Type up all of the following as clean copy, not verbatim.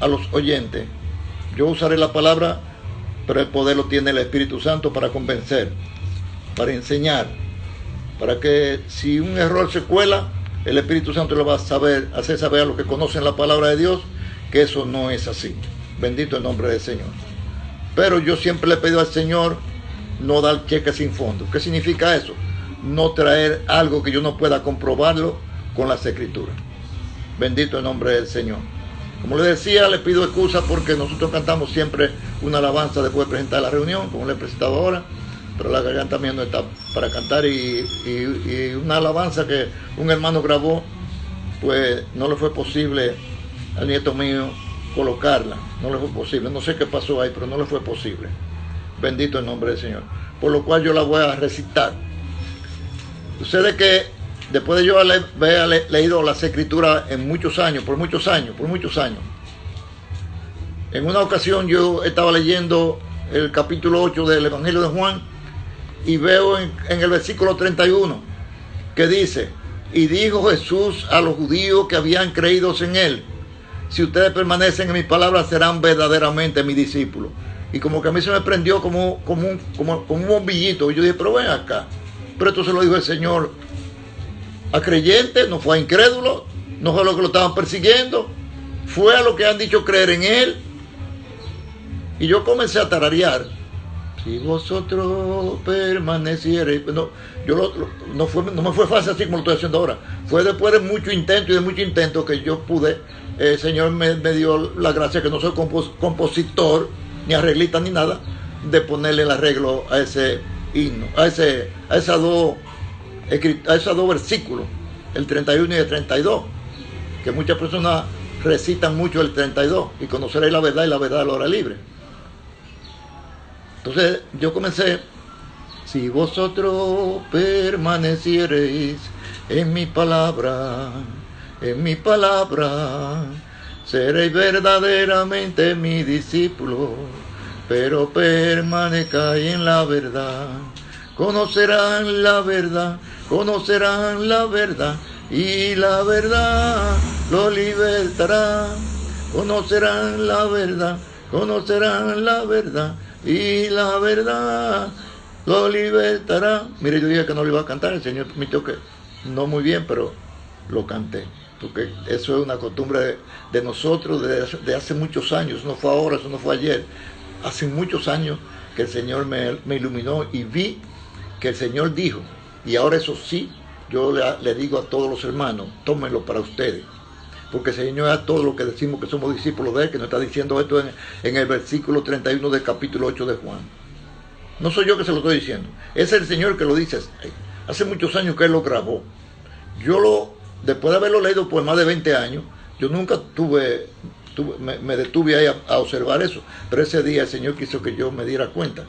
a los oyentes, yo usaré la palabra, pero el poder lo tiene el Espíritu Santo para convencer, para enseñar, para que si un error se cuela, el Espíritu Santo le va a hacer saber a los que conocen la palabra de Dios que eso no es así. Bendito el nombre del Señor. Pero yo siempre le he pedido al Señor no dar cheque sin fondo. ¿Qué significa eso? No traer algo que yo no pueda comprobarlo con las Escrituras. Bendito el nombre del Señor. Como le decía, le pido excusa porque nosotros cantamos siempre una alabanza después de presentar la reunión, como le he presentado ahora, pero la garganta mía no está para cantar y una alabanza que un hermano grabó, pues no le fue posible al nieto mío colocarla, no le fue posible, no sé qué pasó ahí, pero no le fue posible. Bendito el nombre del Señor. Por lo cual yo la voy a recitar. Sucede que después de yo haber leído las Escrituras en muchos años, por muchos años, en una ocasión yo estaba leyendo el capítulo 8 del Evangelio de Juan y veo en el versículo 31 que dice: y dijo Jesús a los judíos que habían creído en él: si ustedes permanecen en mis palabras, serán verdaderamente mis discípulos. Y como que a mí se me prendió como un bombillito. Y yo dije, pero ven acá. Pero esto se lo dijo el Señor a creyentes, no fue a incrédulos, no fue a los que lo estaban persiguiendo, fue a los que han dicho creer en él. Y yo comencé a tararear: si vosotros permaneciereis. No, no me fue fácil así como lo estoy haciendo ahora. Fue después de mucho intento que yo pude. El Señor me dio la gracia, que no soy compositor, ni arreglista, ni nada, de ponerle el arreglo a ese himno, a esos dos versículos, el 31 y el 32, que muchas personas recitan mucho el 32, y conoceréis la verdad y la verdad lo hará libre. Entonces yo comencé: si vosotros permaneciereis en mi palabra, seréis verdaderamente mi discípulo, pero permanezcáis en la verdad. Conocerán la verdad, y la verdad los libertará. Conocerán la verdad, y la verdad lo libertará. Mire, yo dije que no lo iba a cantar, el Señor permitió que no muy bien, pero lo canté, porque eso es una costumbre de nosotros de hace muchos años. Eso no fue ahora, eso no fue ayer. Hace muchos años que el Señor me iluminó y vi que el Señor dijo, y ahora eso sí, yo le digo a todos los hermanos: tómenlo para ustedes, porque el Señor, a todos los que decimos que somos discípulos de Él, que nos está diciendo esto en el versículo 31 del capítulo 8 de Juan. No soy yo que se lo estoy diciendo, es el Señor que lo dice. Hace muchos años que Él lo grabó. Después de haberlo leído por más de 20 años, yo nunca me detuve ahí a observar eso, pero ese día el Señor quiso que yo me diera cuenta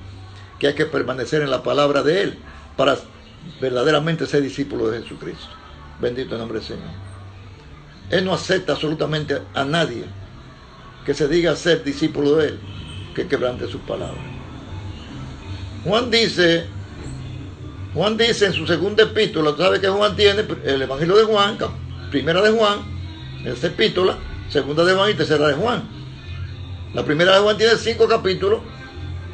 que hay que permanecer en la palabra de Él para verdaderamente ser discípulo de Jesucristo. Bendito el nombre del Señor. Él no acepta absolutamente a nadie que se diga ser discípulo de Él que quebrante sus palabras. Juan dice en su segunda epístola, tú sabes que Juan tiene el Evangelio de Juan, primera de Juan, esa epístola, segunda de Juan y tercera de Juan. La primera de Juan tiene 5 capítulos,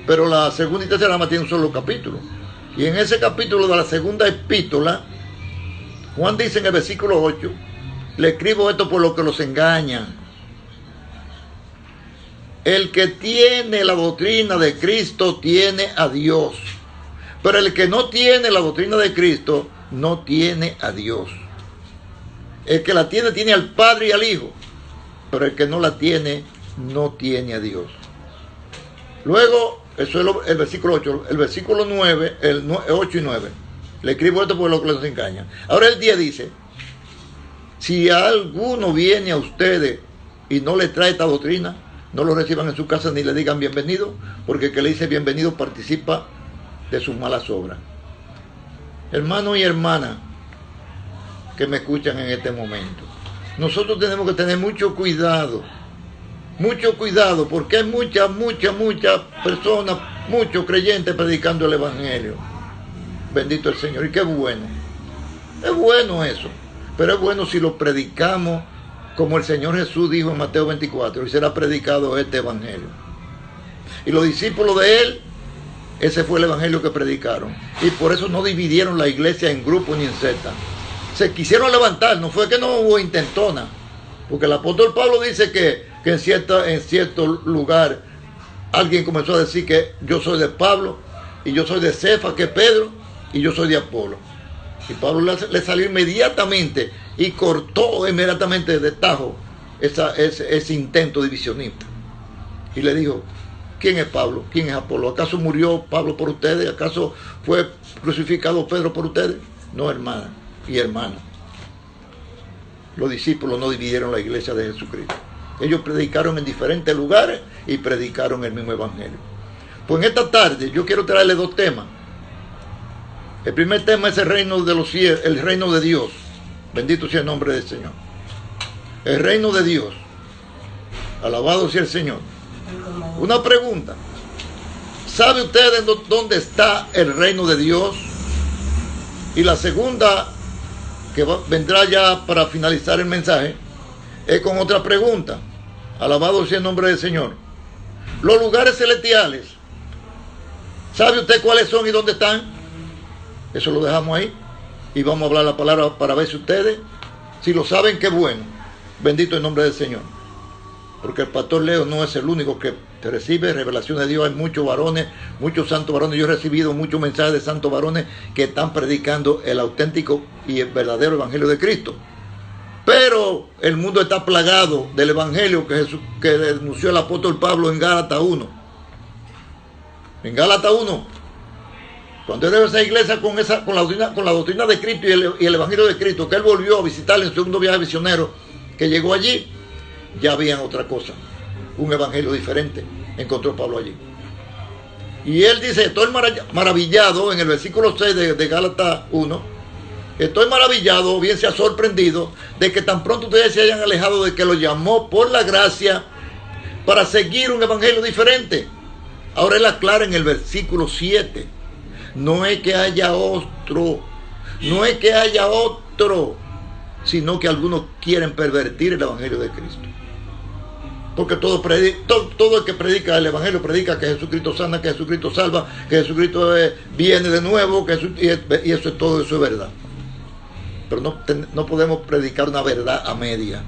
pero la segunda y tercera más tiene un solo capítulo. Y en ese capítulo de la segunda epístola, Juan dice en el versículo 8: le escribo esto por lo que los engañan. El que tiene la doctrina de Cristo tiene a Dios, pero el que no tiene la doctrina de Cristo no tiene a Dios. El que la tiene, tiene al Padre y al Hijo, pero el que no la tiene, no tiene a Dios. Luego, eso es el versículo 8, el versículo 9, el 8 y 9. Le escribo esto por lo que los engañan. Ahora el 10 dice: si alguno viene a ustedes y no le trae esta doctrina, no lo reciban en su casa ni le digan bienvenido, porque el que le dice bienvenido participa de sus malas obras. Hermanos y hermanas que me escuchan en este momento, nosotros tenemos que tener mucho cuidado, porque hay muchas personas, muchos creyentes predicando el Evangelio. Bendito el Señor, y qué bueno. Es bueno eso, pero es bueno si lo predicamos como el Señor Jesús dijo en Mateo 24, y será predicado este evangelio. Y los discípulos de él, ese fue el evangelio que predicaron. Y por eso no dividieron la iglesia en grupos ni en sectas. Se quisieron levantar, no fue que no hubo intentona. Porque el apóstol Pablo dice que en cierto lugar alguien comenzó a decir que yo soy de Pablo, y yo soy de Cefa, que es Pedro, y yo soy de Apolo. Y Pablo le salió inmediatamente y cortó inmediatamente de tajo ese intento divisionista. Y le dijo, ¿quién es Pablo? ¿Quién es Apolo? ¿Acaso murió Pablo por ustedes? ¿Acaso fue crucificado Pedro por ustedes? No, hermana y hermano. Los discípulos no dividieron la iglesia de Jesucristo. Ellos predicaron en diferentes lugares y predicaron el mismo evangelio. Pues en esta tarde yo quiero traerle dos temas. El primer tema es el reino de los cielos, el reino de Dios. Bendito sea el nombre del Señor. El reino de Dios. Alabado sea el Señor. Una pregunta. ¿Sabe usted dónde está el reino de Dios? Y la segunda, que vendrá ya para finalizar el mensaje, es con otra pregunta. Alabado sea el nombre del Señor. Los lugares celestiales, ¿sabe usted cuáles son y dónde están? Eso lo dejamos ahí. Y vamos a hablar la palabra para ver si ustedes, si lo saben, qué bueno. Bendito el nombre del Señor. Porque el pastor Leo no es el único que recibe revelación de Dios. Hay muchos varones, muchos santos varones. Yo he recibido muchos mensajes de santos varones que están predicando el auténtico y el verdadero evangelio de Cristo. Pero el mundo está plagado del evangelio que denunció el apóstol Pablo en Gálatas 1. En Gálatas 1. Cuando él debe esa iglesia con la doctrina de Cristo y el evangelio de Cristo, que él volvió a visitar en su segundo viaje misionero, que llegó allí, ya habían otra cosa, un evangelio diferente, encontró Pablo allí. Y él dice, estoy maravillado, en el versículo 6 de Gálatas 1, estoy maravillado, bien sea sorprendido, de que tan pronto ustedes se hayan alejado de que lo llamó por la gracia para seguir un evangelio diferente. Ahora él aclara en el versículo 7, no es que haya otro, sino que algunos quieren pervertir el evangelio de Cristo. Porque todo el que predica el evangelio predica que Jesucristo sana, que Jesucristo salva, que Jesucristo viene de nuevo, y eso es todo, eso es verdad. Pero no podemos predicar una verdad a media.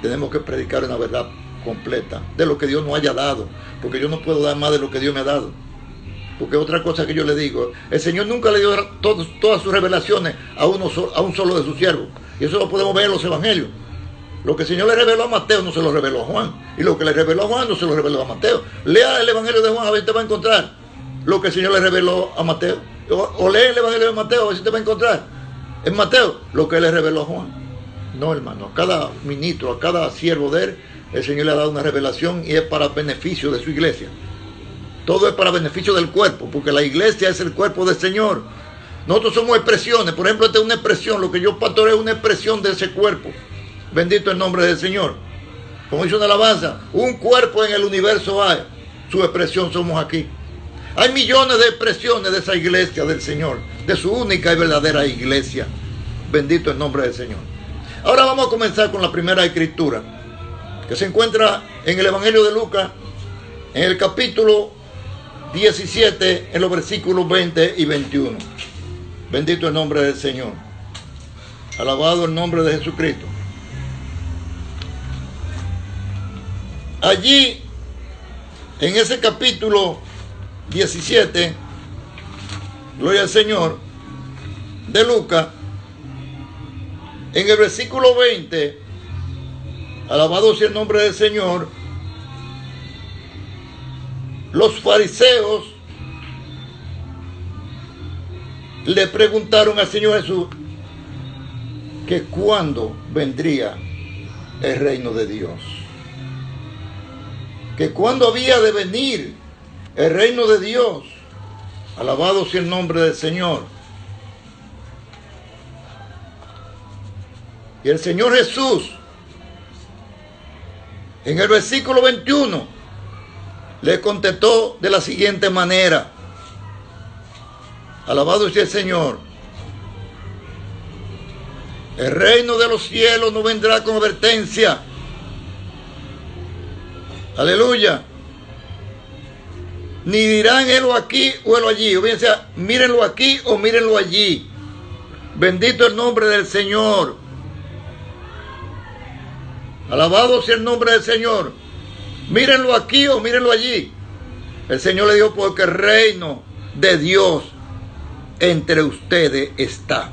Tenemos que predicar una verdad completa de lo que Dios nos haya dado, porque yo no puedo dar más de lo que Dios me ha dado. Porque otra cosa que yo le digo, el Señor nunca le dio todas sus revelaciones a un solo de sus siervos. Y eso lo podemos ver en los evangelios. Lo que el Señor le reveló a Mateo no se lo reveló a Juan. Y lo que le reveló a Juan no se lo reveló a Mateo. Lea el evangelio de Juan, a ver si te va a encontrar lo que el Señor le reveló a Mateo. O lee el evangelio de Mateo, a ver si te va a encontrar en Mateo lo que le reveló a Juan. No, hermano, a cada ministro, a cada siervo de él, el Señor le ha dado una revelación y es para beneficio de su iglesia. Todo es para beneficio del cuerpo, porque la iglesia es el cuerpo del Señor. Nosotros somos expresiones. Por ejemplo, esta es una expresión. Lo que yo pastoreo es una expresión de ese cuerpo. Bendito el nombre del Señor. Como dice una alabanza, un cuerpo en el universo hay. Su expresión somos aquí. Hay millones de expresiones de esa iglesia del Señor, de su única y verdadera iglesia. Bendito el nombre del Señor. Ahora vamos a comenzar con la primera escritura, que se encuentra en el Evangelio de Lucas, en el capítulo 17, en los versículos 20 y 21. Bendito el nombre del Señor. Alabado el nombre de Jesucristo. Allí, en ese capítulo 17, gloria al Señor, de Lucas, en el versículo 20, alabado sea el nombre del Señor, los fariseos le preguntaron al Señor Jesús que cuándo vendría el reino de Dios, que cuándo había de venir el reino de Dios. Alabado sea el nombre del Señor. Y el Señor Jesús, en el versículo 21, le contestó de la siguiente manera. Alabado sea el Señor. El reino de los cielos no vendrá con advertencia. Aleluya. Ni dirán helo aquí o helo allí. O bien sea, mírenlo aquí o mírenlo allí. Bendito el nombre del Señor. Alabado sea el nombre del Señor. Mírenlo aquí o mírenlo allí. El Señor le dijo, porque el reino de Dios entre ustedes está.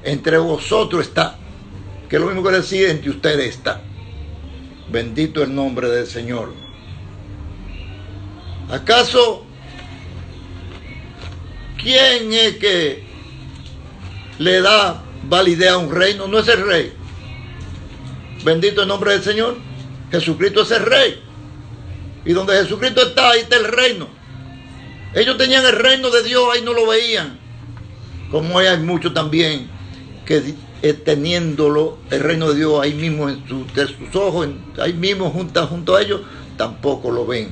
Entre vosotros está. Que es lo mismo que decir, entre ustedes está. Bendito el nombre del Señor. ¿Acaso quién es que le da validez a un reino? No es el rey. Bendito el nombre del Señor. Jesucristo es el rey. Y donde Jesucristo está, ahí está el reino. Ellos tenían el reino de Dios, ahí no lo veían. Como hay muchos también que teniéndolo, el reino de Dios ahí mismo en sus ojos, ahí mismo junto a ellos, tampoco lo ven.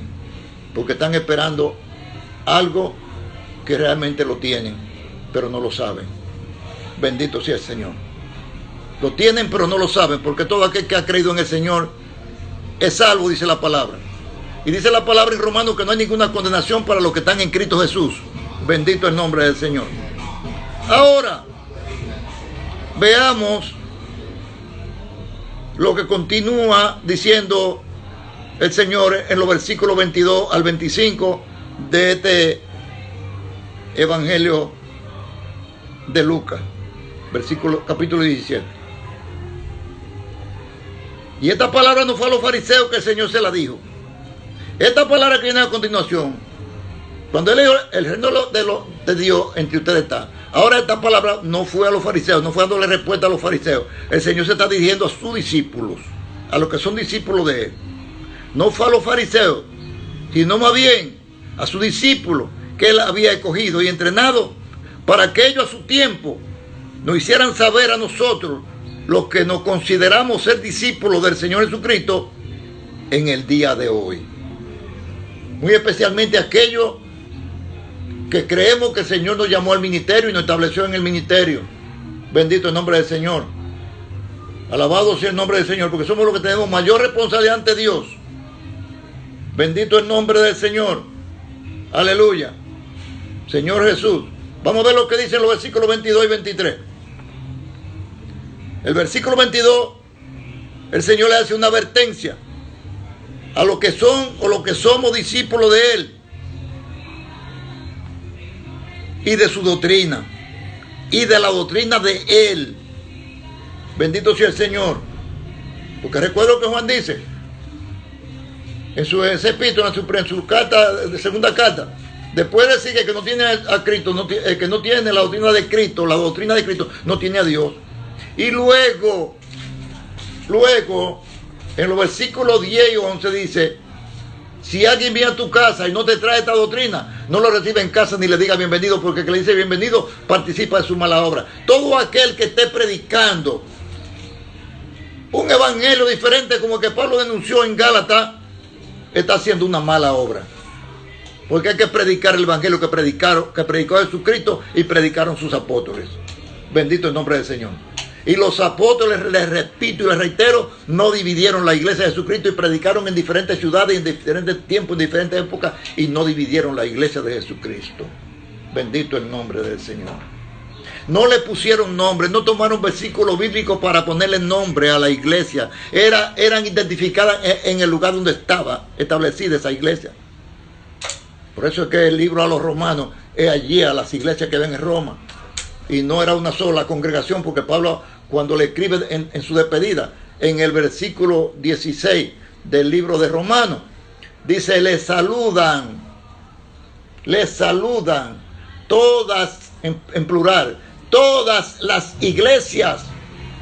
Porque están esperando algo que realmente lo tienen, pero no lo saben. Bendito sea el Señor. Lo tienen, pero no lo saben, porque todo aquel que ha creído en el Señor es salvo, dice la palabra. Y dice la palabra en Romanos que no hay ninguna condenación para los que están en Cristo Jesús. Bendito el nombre del Señor. Ahora, veamos lo que continúa diciendo el Señor en los versículos 22 al 25 de este Evangelio de Lucas, capítulo 17. Y esta palabra no fue a los fariseos que el Señor se la dijo. Esta palabra que viene a continuación, cuando él dijo, el reino de Dios entre ustedes está. Ahora esta palabra no fue a los fariseos, no fue dándole respuesta a los fariseos. El Señor se está dirigiendo a sus discípulos, a los que son discípulos de él. No fue a los fariseos, sino más bien a sus discípulos que él había escogido y entrenado para que ellos a su tiempo nos hicieran saber a nosotros, los que nos consideramos ser discípulos del Señor Jesucristo, en el día de hoy. Muy especialmente aquellos que creemos que el Señor nos llamó al ministerio y nos estableció en el ministerio. Bendito el nombre del Señor. Alabado sea el nombre del Señor, porque somos los que tenemos mayor responsabilidad ante Dios. Bendito el nombre del Señor. Aleluya. Señor Jesús. Vamos a ver lo que dicen los versículos 22 y 23. El versículo 22, el Señor le hace una advertencia a los que son o los que somos discípulos de Él y de su doctrina y de la doctrina de Él. Bendito sea el Señor. Porque recuerdo que Juan dice en su epístola, en su carta, de segunda carta, después de decir que no tiene a Cristo, que no tiene la doctrina de Cristo no tiene a Dios. Y luego, en los versículos 10 y 11 dice, si alguien viene a tu casa y no te trae esta doctrina, no lo recibe en casa ni le diga bienvenido, porque el que le dice bienvenido participa de su mala obra. Todo aquel que esté predicando un evangelio diferente como el que Pablo denunció en Gálatas, está haciendo una mala obra. Porque hay que predicar el evangelio que predicó Jesucristo y predicaron sus apóstoles. Bendito el nombre del Señor. Y los apóstoles, les repito y les reitero, no dividieron la iglesia de Jesucristo y predicaron en diferentes ciudades, en diferentes tiempos, en diferentes épocas, y no dividieron la iglesia de Jesucristo. Bendito el nombre del Señor. No le pusieron nombre, no tomaron versículos bíblicos para ponerle nombre a la iglesia. Eran identificadas en el lugar donde estaba establecida esa iglesia. Por eso es que el libro a los romanos es allí a las iglesias que ven en Roma. Y no era una sola congregación, porque Pablo, cuando le escribe en su despedida, en el versículo 16 del libro de Romanos, dice, les saludan todas, en plural, todas las iglesias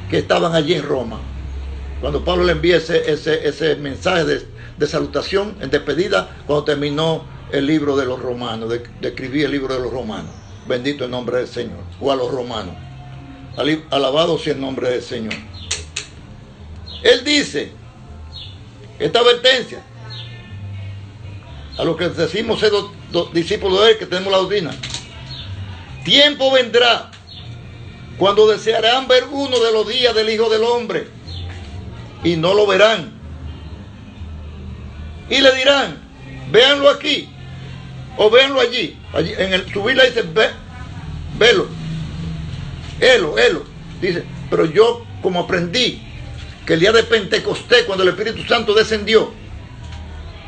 que estaban allí en Roma. Cuando Pablo le envía ese mensaje de salutación en despedida, cuando terminó el libro de los romanos, de escribir el libro de los romanos. Bendito el nombre del Señor. O a los romanos. Alabado sea el nombre del Señor. Él dice, esta advertencia, a los que decimos ser discípulos de Él, que tenemos la doctrina. Tiempo vendrá cuando desearán ver uno de los días del Hijo del Hombre, y no lo verán. Y le dirán, véanlo aquí, o véanlo allí. Allí en su Biblia dice, velo, helo. Dice, pero yo como aprendí que el día de Pentecostés, cuando el Espíritu Santo descendió,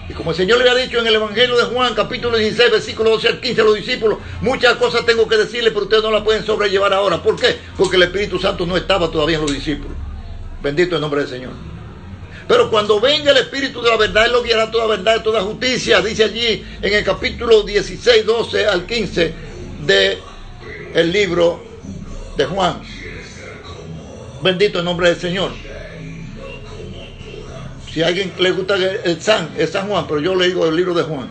y como el Señor le había dicho en el Evangelio de Juan, capítulo 16, versículo 12 al 15 a los discípulos, muchas cosas tengo que decirles, pero ustedes no las pueden sobrellevar ahora. ¿Por qué? Porque el Espíritu Santo no estaba todavía en los discípulos. Bendito el nombre del Señor. Pero cuando venga el Espíritu de la verdad, Él lo guiará toda verdad y toda justicia. Dice allí en el capítulo 16, 12 al 15 del libro de Juan. Bendito el nombre del Señor. Si a alguien le gusta es San Juan, pero yo le digo el libro de Juan.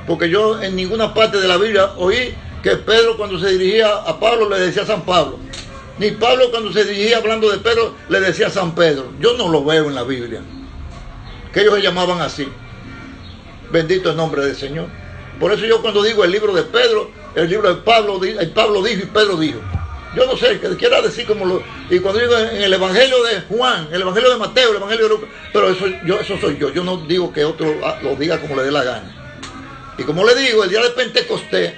Porque yo en ninguna parte de la Biblia oí que Pedro cuando se dirigía a Pablo le decía San Pablo. Ni Pablo cuando se dirigía hablando de Pedro le decía San Pedro. Yo no lo veo en la Biblia. Que ellos se llamaban así. Bendito el nombre del Señor. Por eso yo cuando digo el libro de Pedro, el libro de Pablo dijo y Pedro dijo. Yo no sé, que quiera decir como lo... Y cuando digo en el Evangelio de Juan, el Evangelio de Mateo, el Evangelio de Lucas, pero eso soy yo. Yo no digo que otro lo diga como le dé la gana. Y como le digo, el día de Pentecostés,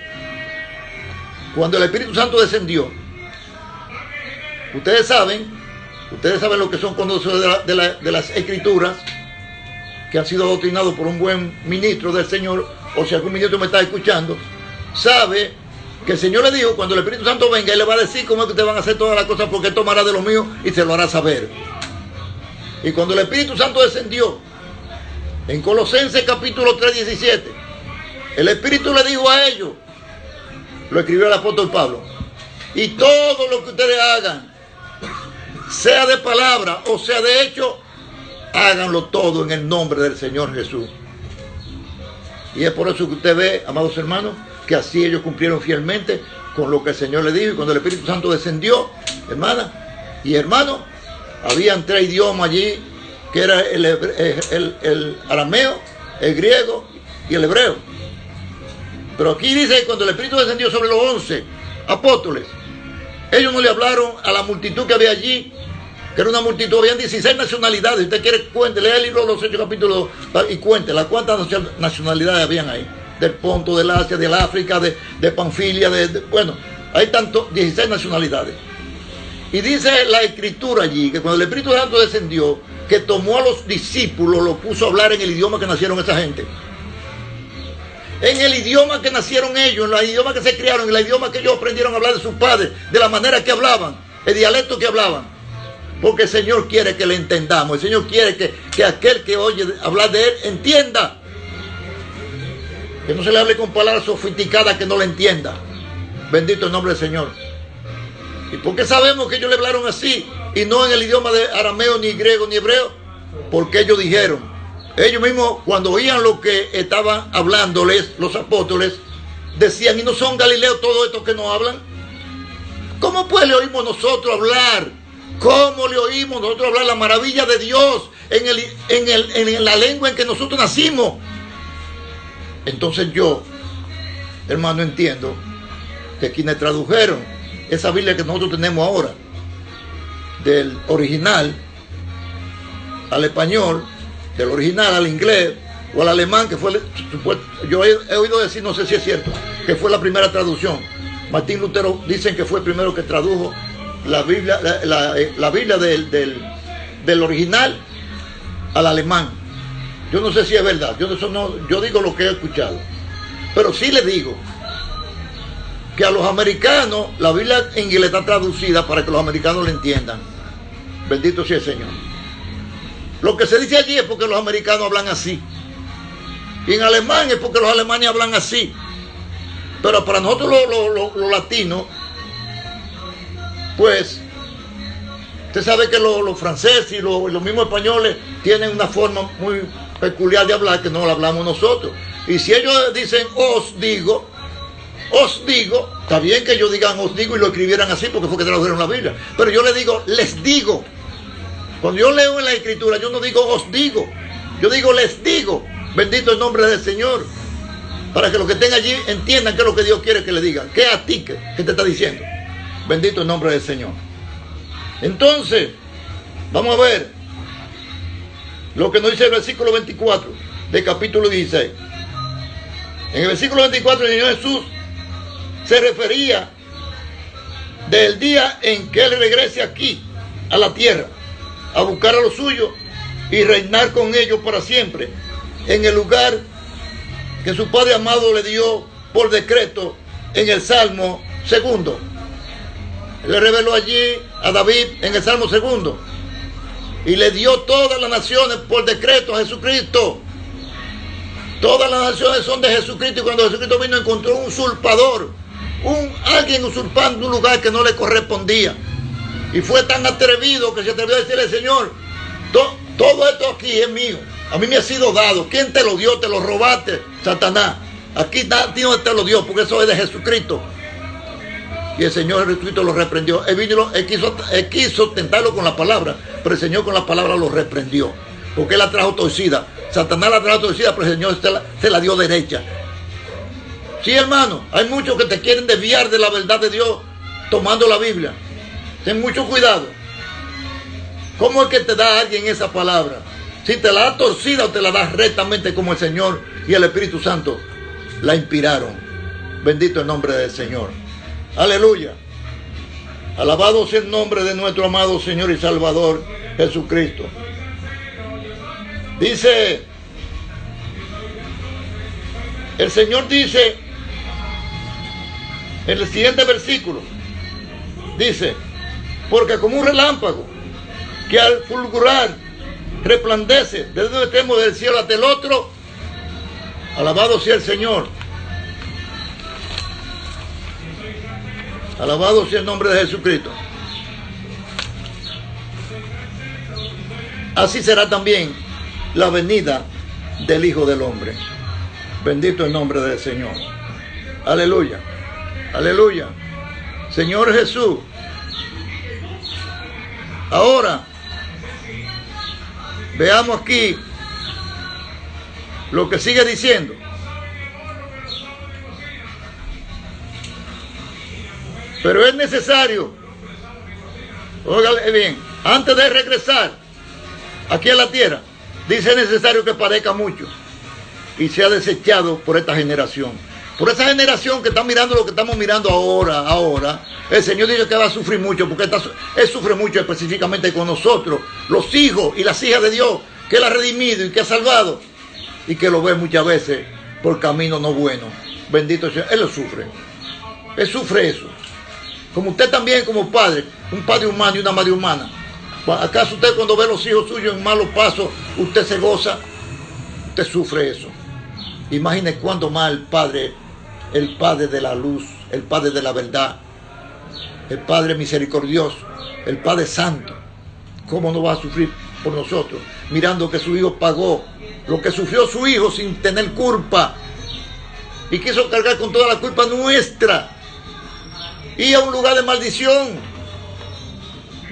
cuando el Espíritu Santo descendió, ustedes saben lo que son conocedores de las Escrituras, que han sido adoctrinados por un buen ministro del Señor, o si algún ministro me está escuchando, sabe que el Señor le dijo, cuando el Espíritu Santo venga, Él le va a decir cómo es que ustedes van a hacer todas las cosas, porque Él tomará de lo mío y se lo hará saber. Y cuando el Espíritu Santo descendió, en Colosenses capítulo 3, 17, el Espíritu le dijo a ellos, lo escribió el apóstol Pablo, y todo lo que ustedes hagan, sea de palabra o sea de hecho, háganlo todo en el nombre del Señor Jesús. Y es por eso que usted ve, amados hermanos, que así ellos cumplieron fielmente con lo que el Señor les dijo. Y cuando el Espíritu Santo descendió, hermana y hermano, habían 3 idiomas allí, que era el arameo, el griego y el hebreo. Pero aquí dice que cuando el Espíritu descendió sobre los 11 apóstoles, ellos no le hablaron a la multitud que había allí, que era una multitud, habían 16 nacionalidades. Si usted quiere, cuente, lea el libro de los Hechos capítulo 2 y cuente las cuántas nacionalidades habían ahí. Del Ponto, del Asia, del África, de Panfilia, bueno, hay tanto, 16 nacionalidades. Y dice la Escritura allí, que cuando el Espíritu Santo descendió, que tomó a los discípulos, los puso a hablar en el idioma que nacieron esa gente. En el idioma que nacieron ellos, en el idioma que se criaron, en el idioma que ellos aprendieron a hablar de sus padres, de la manera que hablaban, el dialecto que hablaban. Porque el Señor quiere que le entendamos, el Señor quiere que aquel que oye hablar de Él entienda. Que no se le hable con palabras sofisticadas que no le entienda. Bendito el nombre del Señor. ¿Y por qué sabemos que ellos le hablaron así y no en el idioma de arameo, ni griego, ni hebreo? Porque ellos dijeron, ellos mismos cuando oían lo que estaban hablándoles los apóstoles, decían, ¿y no son galileos todos estos que nos hablan? ¿Cómo pues le oímos nosotros hablar? ¿Cómo le oímos nosotros hablar la maravilla de Dios en la lengua en que nosotros nacimos? Entonces yo, hermano, entiendo que quienes tradujeron esa Biblia que nosotros tenemos ahora, del original al español, del original al inglés o al alemán, que fue, yo he oído decir, no sé si es cierto, que fue la primera traducción. Martín Lutero dicen que fue el primero que tradujo la Biblia, la Biblia del original al alemán. Yo no sé si es verdad, yo digo lo que he escuchado. Pero sí le digo que a los americanos, la Biblia en inglés está traducida para que los americanos le entiendan. Bendito sea el Señor. Lo que se dice allí es porque los americanos hablan así. Y en alemán es porque los alemanes hablan así. Pero para nosotros los latinos, pues, usted sabe que los franceses y los mismos españoles tienen una forma muy peculiar de hablar que no la hablamos nosotros. Y si ellos dicen os digo, está bien que ellos digan os digo y lo escribieran así porque fue que tradujeron la Biblia. Pero yo le digo, les digo. Cuando yo leo en la Escritura, yo no digo os digo, yo digo les digo. Bendito el nombre del Señor. Para que los que estén allí entiendan qué es lo que Dios quiere que le digan. ¿Qué a ti que te está diciendo? Bendito el nombre del Señor. Entonces, vamos a ver lo que nos dice el versículo 24 del capítulo 16. En el versículo 24 el Señor Jesús se refería del día en que Él regrese aquí a la tierra a buscar a los suyos y reinar con ellos para siempre en el lugar que su Padre amado le dio por decreto en el Salmo 2. Le reveló allí a David en el Salmo 2 y le dio todas las naciones por decreto a Jesucristo. Todas las naciones son de Jesucristo, y cuando Jesucristo vino encontró un usurpador, alguien usurpando un lugar que no le correspondía. Y fue tan atrevido que se atrevió a decirle: Señor, todo esto aquí es mío, a mí me ha sido dado. ¿Quién te lo dio? Te lo robaste, Satanás. Aquí no te lo dio, porque eso es de Jesucristo. Y el Señor Jesucristo lo reprendió. Él quiso tentarlo con la palabra, pero el Señor con la palabra lo reprendió, porque Él la trajo torcida. Satanás la trajo torcida, pero el Señor se la dio derecha. Sí, hermano, hay muchos que te quieren desviar de la verdad de Dios tomando la Biblia. Ten mucho cuidado. ¿Cómo es que te da alguien esa palabra? Si te la da torcida o te la da rectamente, como el Señor y el Espíritu Santo la inspiraron. Bendito el nombre del Señor. Aleluya. Alabado sea el nombre de nuestro amado Señor y Salvador Jesucristo. Dice, el Señor dice en el siguiente versículo, dice: porque como un relámpago que al fulgurar resplandece desde un extremo del cielo hasta el otro, alabado sea el Señor. Alabado sea el nombre de Jesucristo. Así será también la venida del Hijo del Hombre. Bendito el nombre del Señor. Aleluya. Aleluya. Señor Jesús. Ahora, veamos aquí lo que sigue diciendo. Pero es necesario, óigale bien, antes de regresar aquí a la tierra, dice: es necesario que padezca mucho y sea desechado por esta generación. Por esa generación que está mirando lo que estamos mirando ahora, el Señor dice que va a sufrir mucho, porque Él sufre mucho específicamente con nosotros, los hijos y las hijas de Dios, que Él ha redimido y que ha salvado, y que lo ve muchas veces por camino no bueno. Bendito sea, Él lo sufre. Él sufre eso. Como usted también, como padre, un padre humano y una madre humana. ¿Acaso usted, cuando ve a los hijos suyos en malos pasos, usted se goza? Usted sufre eso. Imagine cuánto más el Padre de la luz, el Padre de la verdad, el Padre misericordioso, el Padre santo, ¿cómo no va a sufrir por nosotros? Mirando que su Hijo pagó lo que sufrió su Hijo sin tener culpa, y quiso cargar con toda la culpa nuestra, y a un lugar de maldición.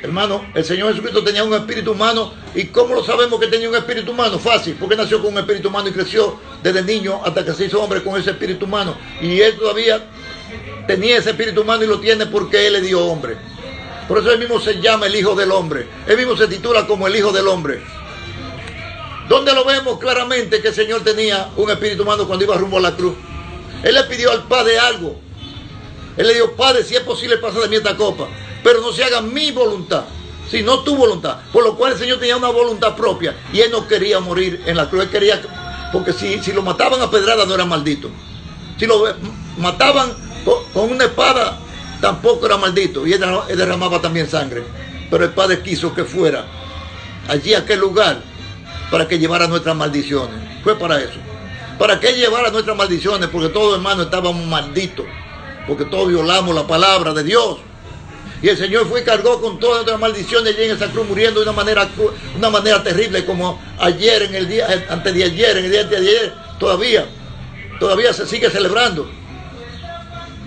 Hermano, el Señor Jesucristo tenía un espíritu humano. ¿Y cómo lo sabemos que tenía un espíritu humano? Fácil, porque nació con un espíritu humano y creció desde niño hasta que se hizo hombre con ese espíritu humano. Y Él todavía tenía ese espíritu humano y lo tiene porque Él le dio hombre. Por eso Él mismo se llama el Hijo del Hombre. Él mismo se titula como el Hijo del Hombre. ¿Dónde lo vemos claramente que el Señor tenía un espíritu humano cuando iba rumbo a la cruz? Él le pidió al Padre algo. Él le dijo: Padre, si es posible, pasa de mí esta copa, pero no se haga mi voluntad, sino tu voluntad. Por lo cual el Señor tenía una voluntad propia, y Él no quería morir en la cruz. Él quería, porque si lo mataban a pedrada no era maldito. Si lo mataban con una espada tampoco era maldito, y Él derramaba también sangre. Pero el Padre quiso que fuera allí a aquel lugar para que llevara nuestras maldiciones. Fue para eso, para que Él llevara nuestras maldiciones, porque todos, hermanos, estábamos malditos, porque todos violamos la palabra de Dios. Y el Señor fue y cargó con todas nuestras maldiciones allí en esa cruz, muriendo de una manera terrible, como ayer, en el día, antes de ayer, en el día de ayer, todavía se sigue celebrando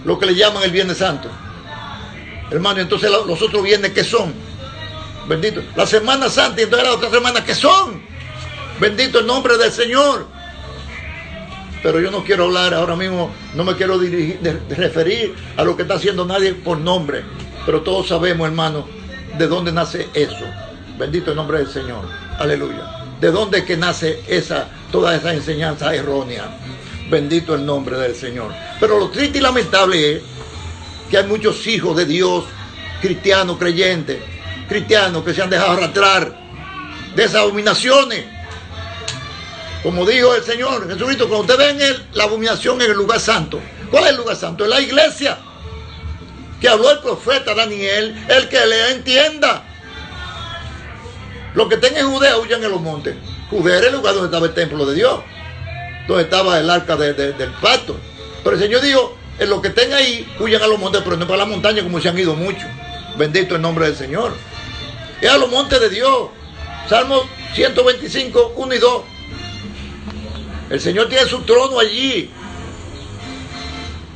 lo que le llaman el Viernes Santo. Hermano, entonces los otros viernes, ¿qué son? Bendito. La Semana Santa, y entonces las otras semanas, ¿qué son? Bendito el nombre del Señor. Pero yo no quiero hablar ahora mismo, no me quiero referir a lo que está haciendo nadie por nombre. Pero todos sabemos, hermano, de dónde nace eso. Bendito el nombre del Señor. Aleluya. De dónde es que nace toda esa enseñanza errónea. Bendito el nombre del Señor. Pero lo triste y lamentable es que hay muchos hijos de Dios, cristianos, creyentes, cristianos que se han dejado arrastrar de esas abominaciones. Como dijo el Señor Jesucristo, cuando ustedes ven la abominación en el lugar santo, ¿cuál es el lugar santo? Es la iglesia. Que habló el profeta Daniel, el que le entienda. Los que estén en Judea huyan en los montes. Judea era el lugar donde estaba el templo de Dios, donde estaba el arca del pacto. Pero el Señor dijo, en los que estén ahí, huyan a los montes, pero no para la montaña como se han ido muchos. Bendito el nombre del Señor. Es a los montes de Dios. Salmo 125, 1 y 2. El Señor tiene su trono allí,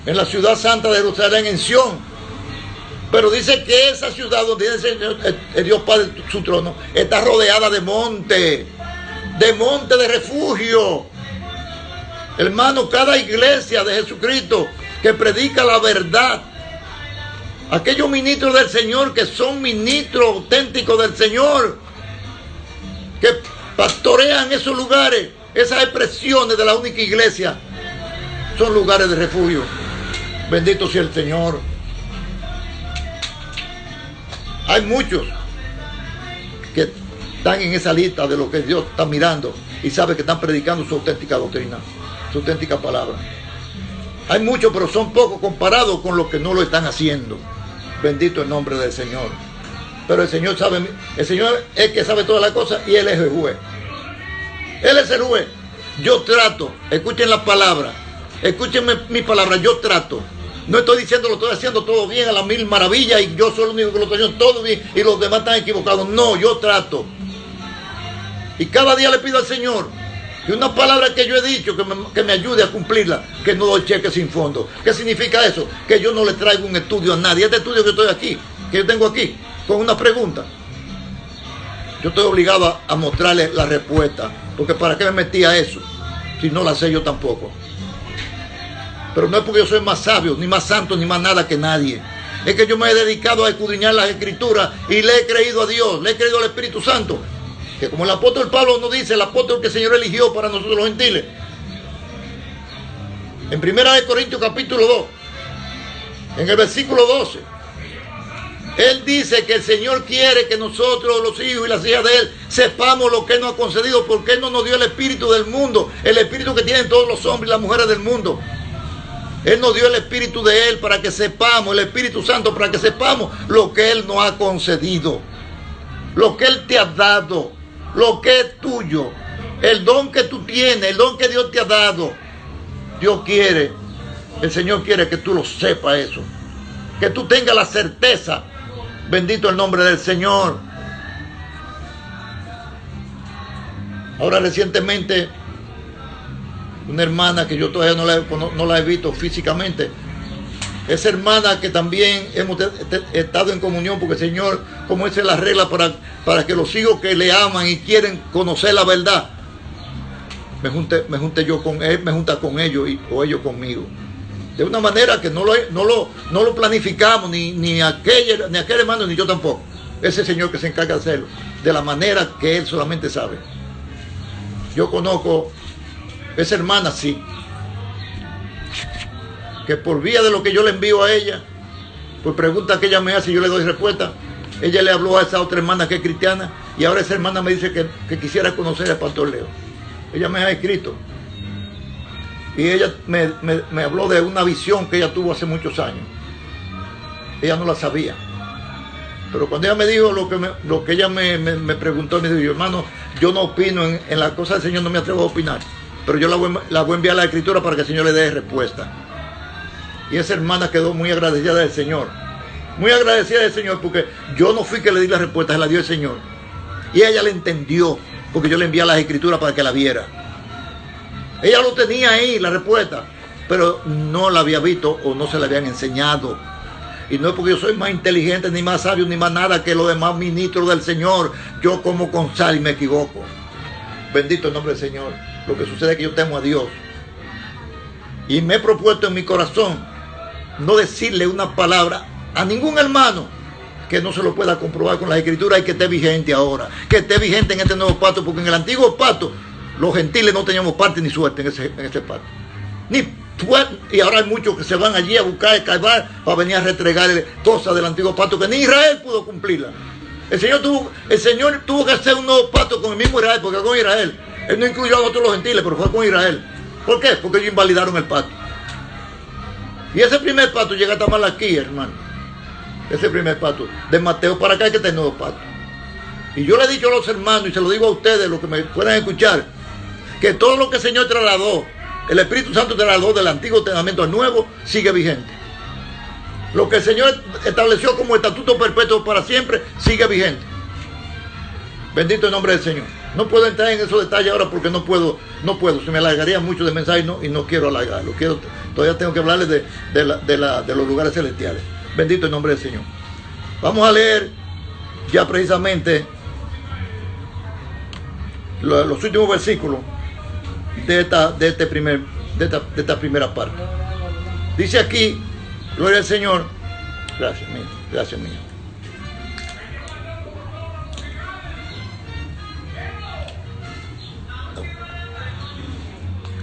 en la ciudad santa de Jerusalén, en Sión. Pero dice que esa ciudad donde tiene el Señor, el Dios Padre, su trono, está rodeada de monte de refugio. Hermano, cada iglesia de Jesucristo que predica la verdad, aquellos ministros del Señor que son ministros auténticos del Señor, que pastorean esos lugares, esas expresiones de la única iglesia, son lugares de refugio. Bendito sea el Señor. Hay muchos que están en esa lista de lo que Dios está mirando y sabe que están predicando su auténtica doctrina, su auténtica palabra. Hay muchos, pero son pocos comparados con los que no lo están haciendo. Bendito el nombre del Señor. Pero el Señor sabe, el Señor es el que sabe todas las cosas y Él es el juez. Él es el juez. Yo trato, escuchen la palabra, escúchenme mi palabra, yo trato. No estoy diciendo lo estoy haciendo todo bien a las mil maravillas y yo soy el único que lo estoy haciendo todo bien y los demás están equivocados. No, yo trato. Y cada día le pido al Señor que una palabra que yo he dicho que me ayude a cumplirla, que no doy cheque sin fondo. ¿Qué significa eso? Que yo no le traigo un estudio a nadie. Este estudio que estoy aquí, que yo tengo aquí, con una pregunta, yo estoy obligado a mostrarle la respuesta, porque ¿para qué me metí a eso si no la sé yo tampoco? Pero no es porque yo soy más sabio, ni más santo, ni más nada que nadie. Es que yo me he dedicado a escudriñar las Escrituras y le he creído a Dios, le he creído al Espíritu Santo. Que como el apóstol Pablo nos dice, el apóstol que el Señor eligió para nosotros los gentiles. En 1 Corintios capítulo 2, en el versículo 12, Él dice que el Señor quiere que nosotros, los hijos y las hijas de Él, sepamos lo que Él nos ha concedido, porque Él no nos dio el espíritu del mundo, el espíritu que tienen todos los hombres y las mujeres del mundo. Él nos dio el Espíritu de Él para que sepamos, el Espíritu Santo para que sepamos lo que Él nos ha concedido, lo que Él te ha dado, lo que es tuyo, el don que tú tienes, el don que Dios te ha dado. Dios quiere, el Señor quiere que tú lo sepas eso, que tú tengas la certeza. Bendito el nombre del Señor. Ahora recientemente, una hermana que yo todavía no la he visto físicamente. Esa hermana que también hemos estado en comunión, porque el Señor, como esa es la regla para que los hijos que le aman y quieren conocer la verdad, me junte yo con él, me junta con ellos o ellos conmigo. De una manera que no lo planificamos, ni aquel hermano, ni yo tampoco. Ese Señor que se encarga de hacerlo, de la manera que Él solamente sabe. Yo conozco esa hermana, sí, que por vía de lo que yo le envío a ella, por preguntas que ella me hace, yo le doy respuesta. Ella le habló a esa otra hermana que es cristiana y ahora esa hermana me dice que quisiera conocer al pastor Leo. Ella me ha escrito y ella me habló de una visión que ella tuvo hace muchos años. Ella no la sabía, pero cuando ella me dijo lo que ella me preguntó, me dijo: hermano, yo no opino en las cosas del Señor, no me atrevo a opinar, pero yo la voy a enviar a la Escritura para que el Señor le dé respuesta. Y esa hermana quedó muy agradecida del Señor. Muy agradecida del Señor, porque yo no fui que le di la respuesta, se la dio el Señor. Y ella la entendió, porque yo le envié a las Escrituras para que la viera. Ella lo tenía ahí, la respuesta, pero no la había visto o no se la habían enseñado. Y no es porque yo soy más inteligente, ni más sabio, ni más nada que los demás ministros del Señor. Yo como con sal y me equivoco. Bendito el nombre del Señor. Lo que sucede es que yo temo a Dios. Y me he propuesto en mi corazón no decirle una palabra a ningún hermano que no se lo pueda comprobar con las escrituras y que esté vigente ahora, que esté vigente en este nuevo pacto, porque en el antiguo pacto los gentiles no teníamos parte ni suerte en ese pacto. Y ahora hay muchos que se van allí a buscar, a cavar, para venir a restregar cosas del antiguo pacto que ni Israel pudo cumplirla. El Señor tuvo que hacer un nuevo pacto con el mismo Israel, porque con Israel, Él no incluyó a nosotros los gentiles, pero fue con Israel. ¿Por qué? Porque ellos invalidaron el pacto. Y ese primer pacto llega hasta Malaquías, hermano. Ese primer pacto. De Mateo para acá hay que tener nuevo pacto. Y yo le he dicho a los hermanos, y se lo digo a ustedes, los que me puedan escuchar, que todo lo que el Señor trasladó, el Espíritu Santo trasladó del Antiguo Testamento al Nuevo, sigue vigente. Lo que el Señor estableció como estatuto perpetuo para siempre, sigue vigente. Bendito el nombre del Señor. No puedo entrar en esos detalles ahora porque no puedo. Se me alargaría mucho de mensaje y no quiero alargarlo. Todavía tengo que hablarles de los lugares celestiales. Bendito el nombre del Señor. Vamos a leer ya precisamente los últimos versículos de esta primera parte. Dice aquí, gloria al Señor. Gracias mío.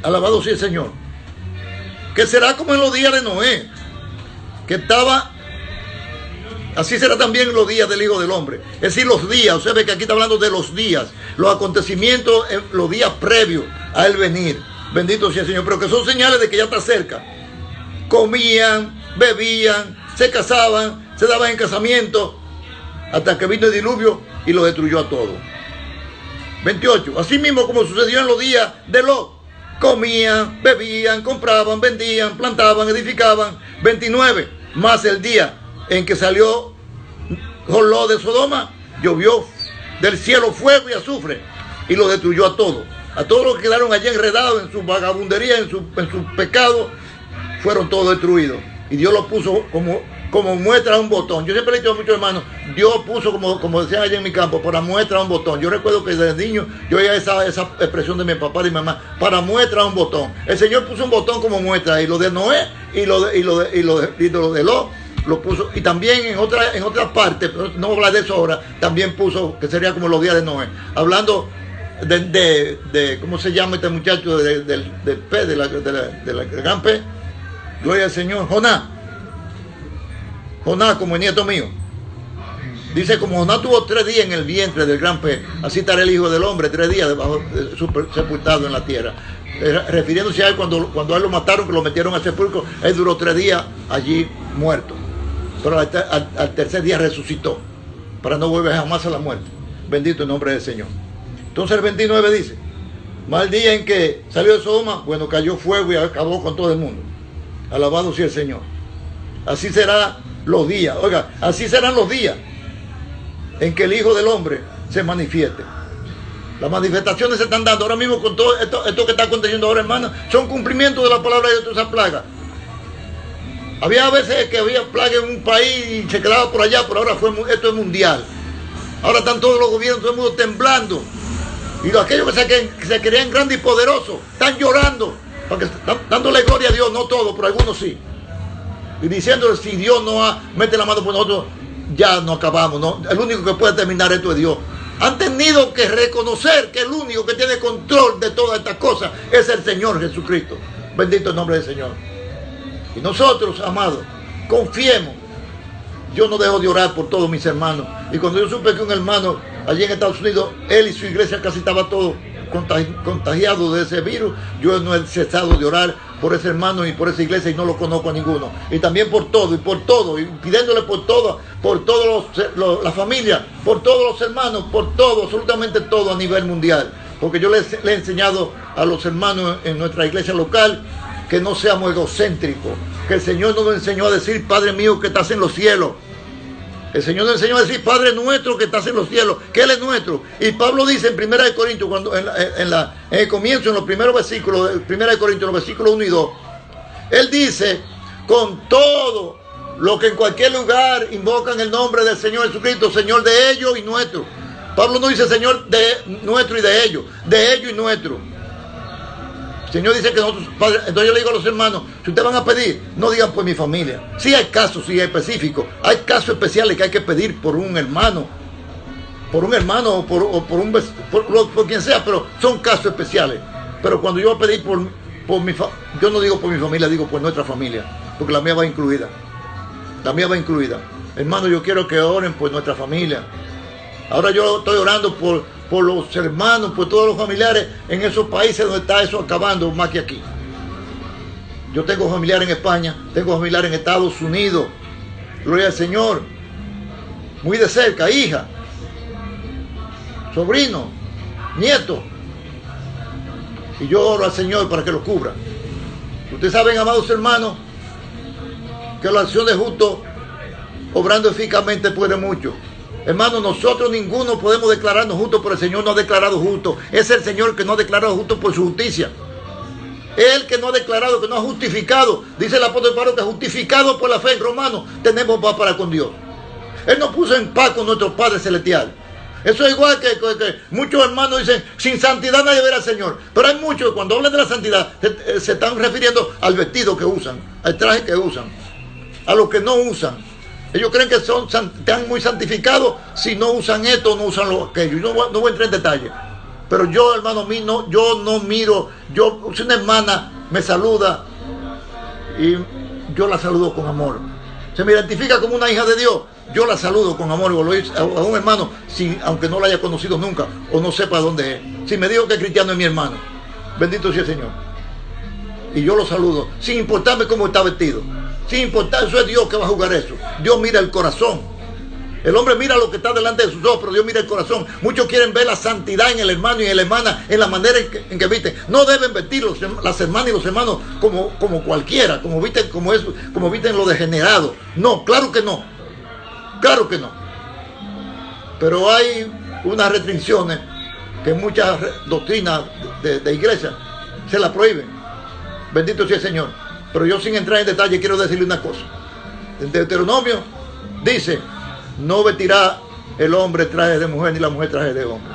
Alabado sea el Señor. Que será como en los días de Noé, que estaba, así será también en los días del Hijo del Hombre. Es decir, los días, usted ve que aquí está hablando de los días, los acontecimientos, los días previos a él venir. Bendito sea el Señor, pero que son señales de que ya está cerca. Comían, bebían, se casaban, se daban en casamiento, hasta que vino el diluvio y lo destruyó a todos. 28. Así mismo como sucedió en los días de Lot. Comían, bebían, compraban, vendían, plantaban, edificaban. 29. Más el día en que salió Lot de Sodoma, llovió del cielo fuego y azufre y lo destruyó a todos. A todos los que quedaron allí enredados en su vagabundería, en su pecado, fueron todos destruidos. Y Dios lo puso como muestra a un botón. Yo siempre le he dicho a muchos hermanos, Dios puso, como decían allá en mi campo, para muestra a un botón. Yo recuerdo que desde niño yo oía esa expresión de mi papá y mi mamá, para muestra a un botón. El Señor puso un botón como muestra, y lo de Noé y lo de Lot lo puso, y también en otra parte, no voy a hablar de eso ahora, también puso que sería como los días de Noé, hablando de ¿cómo se llama este muchacho? Del pez, de la gran pez, gloria al Señor, Jonás como el nieto mío. Dice, como Jonás tuvo 3 días en el vientre del gran pez, así estará el Hijo del Hombre 3 días debajo, sepultado en la tierra. Refiriéndose a él cuando a él lo mataron, que lo metieron al sepulcro, él duró 3 días allí muerto. Pero al tercer día resucitó, para no volver jamás a la muerte. Bendito el nombre del Señor. Entonces el 29 dice, mal día en que salió de Sodoma, bueno, cayó fuego y acabó con todo el mundo. Alabado sea el Señor. Así serán los días, oiga, así serán los días en que el Hijo del Hombre se manifieste. Las manifestaciones se están dando ahora mismo con todo esto que está aconteciendo ahora, hermano, son cumplimientos de la palabra de Dios, esa plaga. Había veces que había plaga en un país y se quedaba por allá, pero ahora esto es mundial. Ahora están todos los gobiernos, todo el mundo temblando. Y aquellos que se creían grandes y poderosos están llorando, porque están dándole gloria a Dios, no todos, pero algunos sí. Y diciéndole, si Dios no mete la mano por nosotros, ya no acabamos, ¿no? El único que puede terminar esto es Dios. Han tenido que reconocer que el único que tiene control de todas estas cosas es el Señor Jesucristo. Bendito el nombre del Señor. Y nosotros, amados, confiemos. Yo no dejo de orar por todos mis hermanos. Y cuando yo supe que un hermano allí en Estados Unidos, él y su iglesia casi estaba todo contagiado de ese virus, yo no he cesado de orar por ese hermano y por esa iglesia, y no lo conozco a ninguno. Y también por todo, y pidiéndole por todos la familia, por todos los hermanos, por todo, absolutamente todo a nivel mundial. Porque yo le he enseñado a los hermanos en nuestra iglesia local que no seamos egocéntricos, que el Señor nos enseñó a decir, Padre mío que estás en los cielos. El Señor nos enseñó a decir, Padre nuestro que estás en los cielos, que Él es nuestro. Y Pablo dice en 1 Corintios, cuando en el comienzo, en los primeros versículos, 1 Corintios, los versículos 1 y 2, Él dice, con todo lo que en cualquier lugar invocan el nombre del Señor Jesucristo, Señor de ellos y nuestro. Pablo no dice Señor de nuestro y de ellos y nuestro. Señor dice que nosotros, Padre, entonces yo le digo a los hermanos, si ustedes van a pedir, no digan por mi familia. Sí hay casos, sí específicos, hay casos especiales que hay que pedir por un hermano o por quien sea, pero son casos especiales. Pero cuando yo voy a pedir yo no digo por mi familia, digo por nuestra familia, porque la mía va incluida. La mía va incluida. Hermano, yo quiero que oren por nuestra familia. Ahora yo estoy orando por los hermanos, por todos los familiares en esos países donde está eso acabando más que aquí. Yo tengo familiares en España, tengo familiares en Estados Unidos. Gloria al Señor. Muy de cerca, hija, sobrino, nieto. Y yo oro al Señor para que lo cubra. Ustedes saben, amados hermanos, que la acción de justo, obrando eficazmente, puede mucho. Hermanos, nosotros ninguno podemos declararnos justos, pero el Señor nos ha declarado justos. Es el Señor que nos ha declarado justos por su justicia. Él que nos ha declarado, que nos ha justificado. Dice el apóstol Pablo que justificado por la fe en Romanos, tenemos paz para con Dios. Él nos puso en paz con nuestro Padre Celestial. Eso es igual que muchos hermanos dicen, sin santidad nadie verá al Señor. Pero hay muchos que cuando hablan de la santidad se están refiriendo al vestido que usan, al traje que usan, a lo que no usan. Ellos creen que están muy santificados si no usan esto, no usan lo aquello. Yo no voy a entrar en detalle. Pero yo, hermano mío, yo no miro. Si una hermana me saluda y yo la saludo con amor, se me identifica como una hija de Dios, yo la saludo con amor. A un hermano, aunque no la haya conocido nunca o no sepa dónde es. Si me dijo que es cristiano, es mi hermano. Bendito sea el Señor. Y yo lo saludo, sin importarme cómo está vestido. Sin importar, eso es Dios que va a jugar eso. Dios mira el corazón. El hombre mira lo que está delante de sus ojos, pero Dios mira el corazón. Muchos quieren ver la santidad en el hermano y en la hermana, en la manera en que visten. No deben vestir las hermanas y los hermanos como cualquiera, como visten los degenerados. No, claro que no. Claro que no. Pero hay unas restricciones que muchas doctrinas de iglesia se las prohíben. Bendito sea el Señor. Pero yo, sin entrar en detalle, quiero decirle una cosa. En Deuteronomio dice, no vestirá el hombre traje de mujer ni la mujer traje de hombre.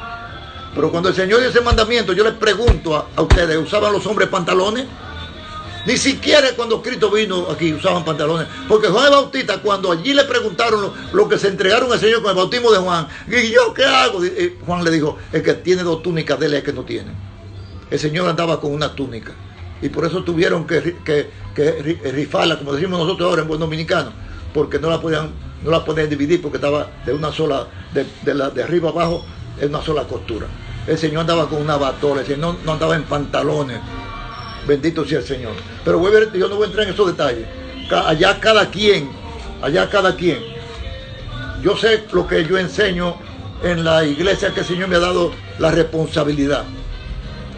Pero cuando el Señor dio ese mandamiento, yo les pregunto a ustedes, ¿usaban los hombres pantalones? Ni siquiera cuando Cristo vino aquí usaban pantalones. Porque Juan el Bautista, cuando allí le preguntaron lo que se entregaron al Señor con el bautismo de Juan, ¿y yo qué hago? Juan le dijo, el que tiene 2 túnicas, dele al que no tiene. El Señor andaba con una túnica. Y por eso tuvieron que rifarla, como decimos nosotros ahora en buen dominicano, porque no la podían dividir, porque estaba de una sola, de arriba abajo, en una sola costura. El Señor andaba con una batola, el Señor no andaba en pantalones. Bendito sea el Señor. Pero yo no voy a entrar en esos detalles. Allá cada quien. Yo sé lo que yo enseño en la iglesia, que el Señor me ha dado la responsabilidad.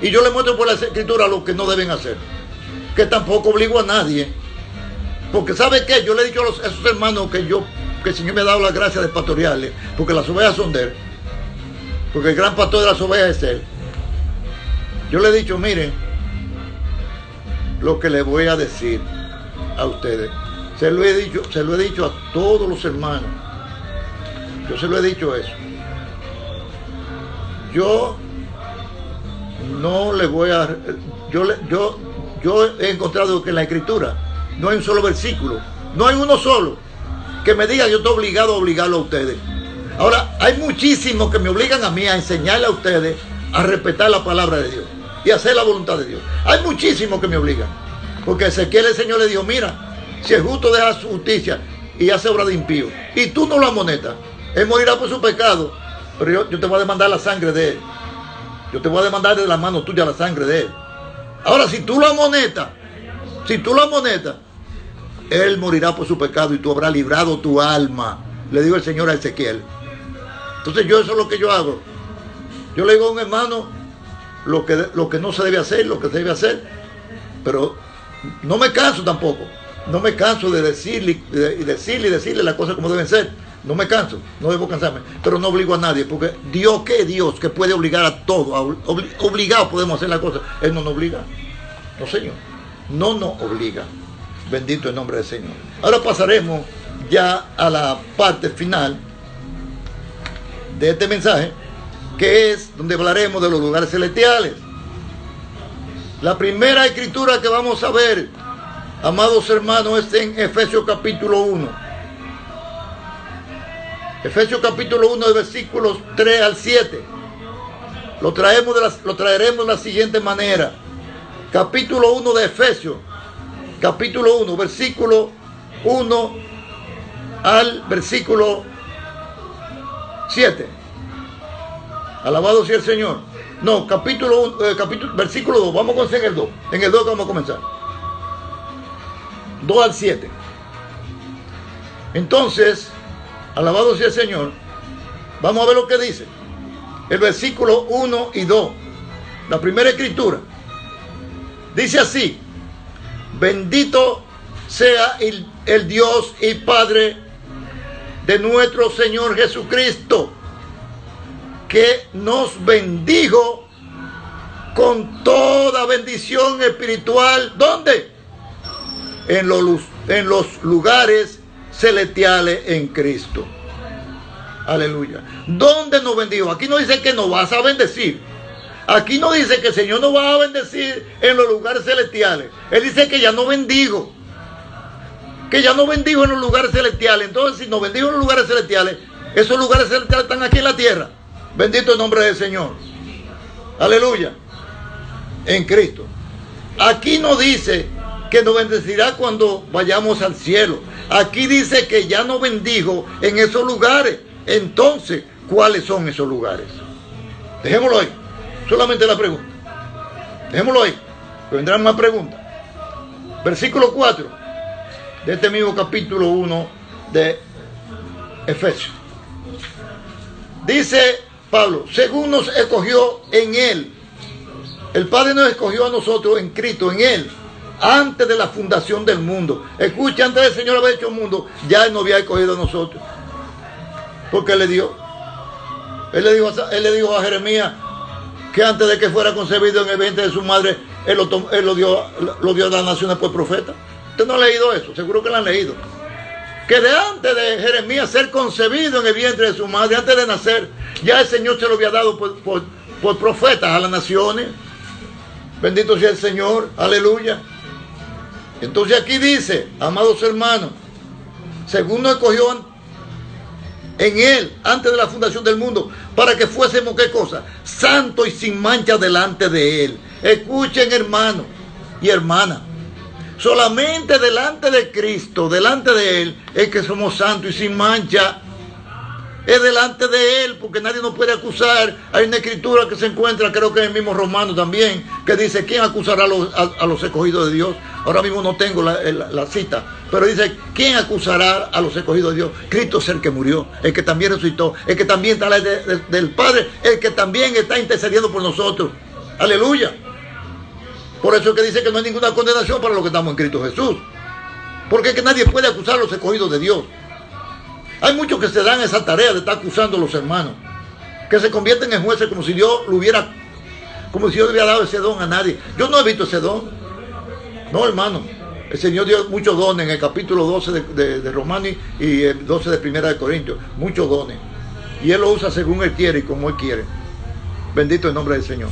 Y yo le muestro por la Escritura lo que no deben hacer. Que tampoco obligo a nadie. Porque ¿sabe qué? Yo le he dicho a esos hermanos que el Señor me ha dado la gracia de pastorearles. Porque las ovejas son de Él. Porque el gran pastor de las ovejas es Él. Yo le he dicho, miren, lo que les voy a decir a ustedes. Se lo he dicho a todos los hermanos. Yo se lo he dicho eso. Yo no le voy a... Yo he encontrado que en la Escritura no hay un solo versículo, no hay uno solo que me diga yo estoy obligado a obligarlo a ustedes. Ahora, hay muchísimos que me obligan a mí a enseñarle a ustedes a respetar la palabra de Dios y hacer la voluntad de Dios. Hay muchísimos que me obligan. Porque Ezequiel, el Señor le dijo, mira, si el justo deja su justicia y hace obra de impío, y tú no lo amonetas, él morirá por su pecado, pero yo te voy a demandar la sangre de él. Yo te voy a demandar de la mano tuya la sangre de él. Ahora, si tú lo amonetas, él morirá por su pecado y tú habrás librado tu alma. Le digo el Señor a Ezequiel. Entonces eso es lo que yo hago. Yo le digo a un hermano lo que no se debe hacer, lo que se debe hacer. Pero no me canso tampoco. No me canso de decirle las cosas como deben ser. No me canso, no debo cansarme. Pero no obligo a nadie, porque Dios, ¿qué Dios que puede obligar a todo? Obligados podemos hacer las cosas. Él no nos obliga. No, Señor. No nos obliga. Bendito el nombre del Señor. Ahora pasaremos ya a la parte final de este mensaje, que es donde hablaremos de los lugares celestiales. La primera escritura que vamos a ver, amados hermanos, es en Efesios capítulo 1. Efesios capítulo 1, de versículos 3 al 7. Lo traeremos de la siguiente manera. Capítulo 1 de Efesios, capítulo 1, versículo 1 al versículo 7. Alabado sea el Señor. No, versículo 2. Vamos a comenzar en el 2. En el 2 vamos a comenzar. 2 al 7. Entonces, alabado sea el Señor. Vamos a ver lo que dice. El versículo 1 y 2. La primera escritura. Dice así: bendito sea el Dios y Padre de nuestro Señor Jesucristo, que nos bendijo con toda bendición espiritual. ¿Dónde? En los lugares celestiales en Cristo. Aleluya. ¿Dónde nos bendijo? Aquí no dice que nos vas a bendecir. Aquí no dice que el Señor nos va a bendecir en los lugares celestiales. Él dice que ya nos bendijo. Que ya nos bendijo en los lugares celestiales. Entonces, si nos bendijo en los lugares celestiales, esos lugares celestiales están aquí en la tierra. Bendito el nombre del Señor. Aleluya. En Cristo. Aquí no dice que nos bendecirá cuando vayamos al cielo. Aquí dice que ya nos bendijo en esos lugares. Entonces, ¿cuáles son esos lugares? Dejémoslo ahí. Solamente la pregunta. Dejémoslo ahí. Que vendrán más preguntas. Versículo 4 de este mismo capítulo 1 de Efesios. Dice Pablo: según nos escogió en Él. El Padre nos escogió a nosotros en Cristo, en Él, antes de la fundación del mundo. Escucha, antes del Señor haber hecho el mundo, ya Él nos había escogido a nosotros. Porque Él le dijo a Jeremías que antes de que fuera concebido en el vientre de su madre, Él lo dio a las naciones por profeta. ¿Usted no ha leído eso? Seguro que lo han leído. Que de antes de Jeremías ser concebido en el vientre de su madre, antes de nacer, ya el Señor se lo había dado por profetas a las naciones. Bendito sea el Señor, aleluya. Entonces aquí dice, amados hermanos, según nos escogió en Él, antes de la fundación del mundo, para que fuésemos, ¿qué cosa? Santos y sin mancha delante de Él. Escuchen, hermanos y hermanas, solamente delante de Cristo, delante de Él, es que somos santos y sin mancha. Es delante de Él, porque nadie nos puede acusar. Hay una escritura que se encuentra, creo que en el mismo Romano también, que dice: ¿quién acusará a los escogidos de Dios? Ahora mismo no tengo la cita, pero dice: ¿quién acusará a los escogidos de Dios? Cristo es el que murió, el que también resucitó, el que también está del Padre, el que también está intercediendo por nosotros. Aleluya. Por eso es que dice que no hay ninguna condenación para los que estamos en Cristo Jesús, porque es que nadie puede acusar a los escogidos de Dios. Hay muchos que se dan esa tarea de estar acusando a los hermanos, que se convierten en jueces como si Dios le hubiera dado ese don a nadie. Yo no he visto ese don. No, hermano. El Señor dio muchos dones en el capítulo 12 de Romanos y el 12 de Primera de Corintios. Muchos dones. Y Él lo usa según Él quiere y como Él quiere. Bendito el nombre del Señor.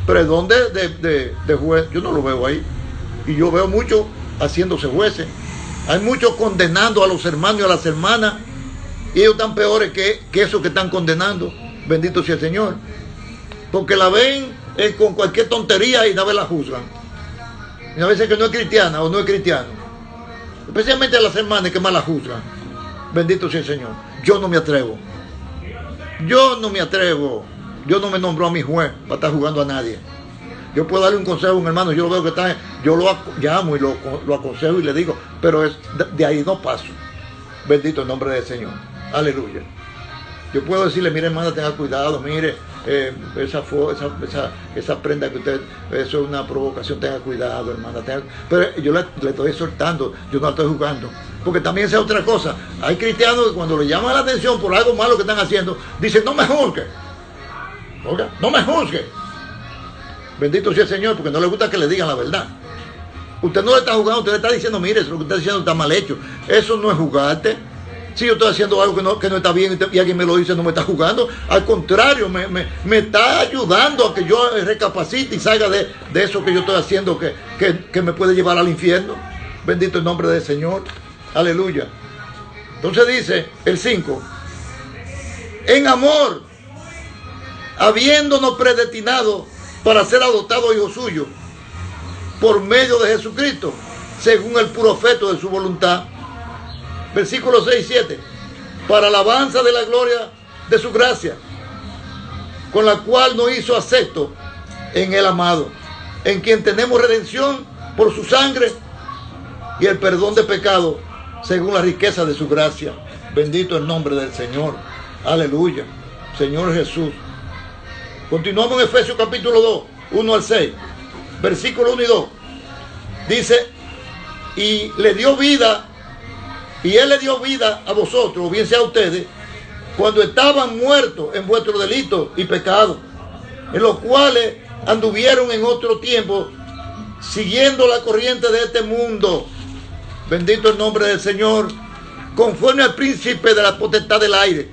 Pero el don de juez, yo no lo veo ahí. Y yo veo muchos haciéndose jueces. Hay muchos condenando a los hermanos y a las hermanas. Y ellos están peores que esos que están condenando. Bendito sea el Señor. Porque la ven con cualquier tontería y una vez la juzgan. Y a veces que no es cristiana o no es cristiano. Especialmente a las hermanas que más la juzgan. Bendito sea el Señor. Yo no me atrevo. Yo no me nombro a mi juez para estar jugando a nadie. Yo puedo darle un consejo a un hermano, yo lo veo que está, yo lo llamo y lo aconsejo y le digo, pero de ahí no paso. Bendito el nombre del Señor. Aleluya. Yo puedo decirle: mire, hermana, tenga cuidado, mire, esa prenda que usted, eso es una provocación, tenga cuidado, hermana. Pero yo le estoy exhortando, yo no la estoy jugando. Porque también esa es otra cosa. Hay cristianos que cuando le llaman la atención por algo malo que están haciendo, dicen: no me juzgue. Oiga, no me juzgue. Bendito sea el Señor, porque no le gusta que le digan la verdad. Usted no le está jugando, usted le está diciendo: mire, eso lo que usted está diciendo está mal hecho. Eso no es jugarte. Si yo estoy haciendo algo que no está bien y alguien me lo dice, no me está jugando. Al contrario, me está ayudando a que yo recapacite y salga de eso que yo estoy haciendo que me puede llevar al infierno. Bendito el nombre del Señor. Aleluya. Entonces dice el 5. En amor, habiéndonos predestinado para ser adoptados hijos suyos por medio de Jesucristo, según el puro afecto de su voluntad. Versículos 6 y 7. Para alabanza de la gloria de su gracia, con la cual nos hizo acepto en el amado, en quien tenemos redención por su sangre y el perdón de pecado, según la riqueza de su gracia. Bendito el nombre del Señor. Aleluya. Señor Jesús. Continuamos en Efesios capítulo 2, 1 al 6. Versículo 1 y 2. Dice, y le dio vida, y Él le dio vida a vosotros, o bien sea a ustedes, cuando estaban muertos en vuestros delitos y pecados, en los cuales anduvieron en otro tiempo, siguiendo la corriente de este mundo. Bendito el nombre del Señor. Conforme al príncipe de la potestad del aire,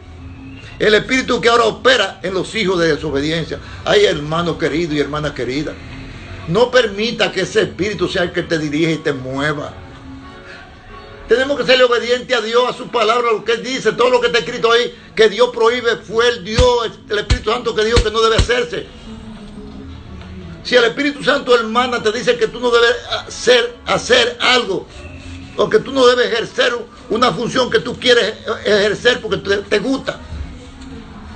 el espíritu que ahora opera en los hijos de desobediencia. Ay, hermano querido y hermana querida, no permita que ese espíritu sea el que te dirija y te mueva. Tenemos que ser obedientes a Dios, a su palabra, a lo que Él dice. Todo lo que está escrito ahí, que Dios prohíbe, fue el Dios, el Espíritu Santo que dijo que no debe hacerse. Si el Espíritu Santo, hermana, te dice que tú no debes hacer algo, o que tú no debes ejercer una función que tú quieres ejercer porque te gusta,